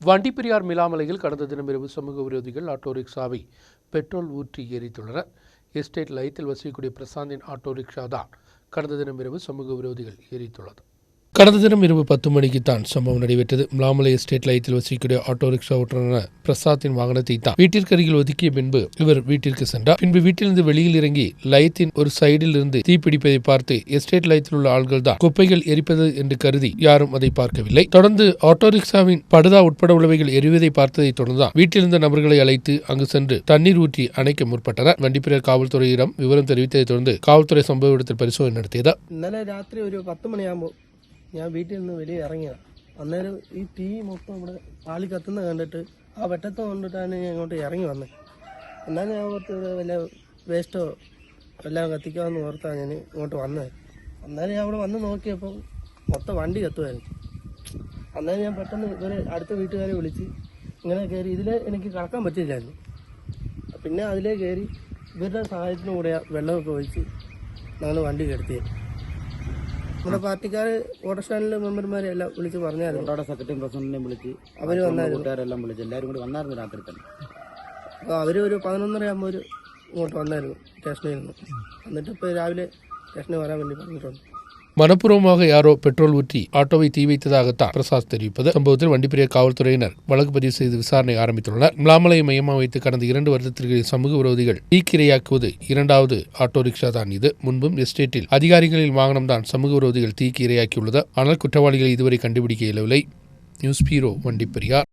வண்டிப்பெரியார் மிலாமலையில் கடந்த தினமிரவு சமூக விரோதிகள் ஆட்டோ ரிக்ஷாவை பெட்ரோல் ஊற்றி எரித்துள்ளனர். எஸ்டேட் லயத்தில் வசிக்கக்கூடிய பிரசாந்தின் ஆட்டோ ரிக்ஷா தான் கடந்த தினமிரவு சமூக விரோதிகள் எரித்துள்ளது. கடந்த தினம் இரவு 10 மணிக்கு தான் சம்பவம் நடைபெற்றது. மிலாமலை எஸ்டேட் லயத்தில் வசிக்கக்கூடிய ஆட்டோ ரிக்ஷா ஓட்டுநரான பிரசாத்தின் வாகனத்தை தான் வீட்டிற்கு அருகில் ஒதுக்கிய பின்பு இவர் வீட்டிற்கு சென்றார். பின்பு வீட்டிலிருந்து வெளியில் இறங்கி லயத்தின் ஒரு சைடில் இருந்து தீப்பிடிப்பதை பார்த்து எஸ்டேட் லயத்தில் உள்ள ஆள்கள் தான் குப்பைகள் எரிப்பது என்று கருதி யாரும் அதை பார்க்கவில்லை. தொடர்ந்து ஆட்டோ ரிக்ஷாவின் படுதா உட்பட உள்ளவைகள் எரிவதை பார்த்ததை தொடர்ந்து வீட்டிலிருந்த நபர்களை அழைத்து அங்கு சென்று தண்ணீர் ஊற்றி அணைக்க முற்பட்டனர். வண்டிப்பெரியார் காவல்துறையிடம் விவரம் தெரிவித்ததை தொடர்ந்து காவல்துறை சம்பவ இடத்தில் பரிசோதனை நடத்தியது. ഇന്നലെ രാത്രി ഒരു 10 മണിയാകുമ്പോൾ ഞാൻ വീട്ടിൽ നിന്ന് വെളിയിൽ ഇറങ്ങിയതാണ്. അന്നേരം ഈ തീ മൊത്തം ഇവിടെ ആളി കത്തുന്ന കണ്ടിട്ട് ആ വെട്ടത്ത് കൊണ്ടിട്ടാണ് ഞാൻ ഇങ്ങോട്ട് ഇറങ്ങി വന്നത്. എന്നാൽ ഞാൻ ഓർത്ത് വല്ല വേസ്റ്റോ എല്ലാം കത്തിക്കാമെന്ന് ഓർത്താണ് ഞാൻ ഇങ്ങോട്ട് വന്നത്. അന്നേരം ഞാൻ അവിടെ വന്ന് നോക്കിയപ്പോൾ മൊത്തം വണ്ടി കത്തുമായിരുന്നു. അന്നേരം ഞാൻ പെട്ടെന്ന് ഇവരെ അടുത്ത വീട്ടുകാരെ വിളിച്ച് ഇങ്ങനെ കയറി ഇതിൽ എനിക്ക് കടക്കാൻ പറ്റില്ലായിരുന്നു. പിന്നെ അതിലേ കയറി ഇവരുടെ സഹായത്തിന് കൂടെ വെള്ളമൊക്കെ ഒഴിച്ച് ഞങ്ങൾ വണ്ടി കെടുത്തിയത്. നമ്മുടെ പാർട്ടിക്കാർ ഓട്ടോ സ്റ്റാൻഡിലെ മെമ്പർമാരെ എല്ലാം വിളിച്ച് പറഞ്ഞായിരുന്നു. സെക്രട്ടറിയും പ്രസിഡന്റിനെയും വിളിച്ച് അവർ വന്നായിരുന്നു. കൂട്ടുകാരെല്ലാം വിളിച്ച് എല്ലാവരും കൂടി വന്നായിരുന്നു രാത്രി തന്നെ. അപ്പോൾ അവർ ഒരു 11:30 ആകുമ്പോൾ ഇങ്ങോട്ട് വന്നായിരുന്നു സ്റ്റേഷനിൽ നിന്ന്. എന്നിട്ട് ഇപ്പോൾ രാവിലെ സ്റ്റേഷനിൽ വരാൻ വേണ്ടി പറഞ്ഞിട്ടുണ്ട്. மனப்பூர்வமாக யாரோ பெட்ரோல் ஊற்றி ஆட்டோவை தீ வைத்ததாகத்தான் பிரசாத் தெரிவிப்பது. சம்பவத்தில் வண்டிப்பெரியார் காவல்துறையினர் வழக்கு பதிவு செய்து விசாரணை ஆரம்பித்துள்ளனர். மிலாமலை மையமாக வைத்து கடந்த 2 வருடத்திற்கு சமூக விரோதிகள் தீக்கிரையாக்குவது 2வது ஆட்டோ ரிக்ஷா தான் இது. முன்பும் எஸ்டேட்டில் அதிகாரிகளின் வாகனம் தான் சமூக விரோதிகள் தீக்கு இரையாக்கியுள்ளது. ஆனால் குற்றவாளிகளை இதுவரை கண்டுபிடிக்க இயலவில்லை. நியூஸ் பீரோ, வண்டிப்பெரியார்.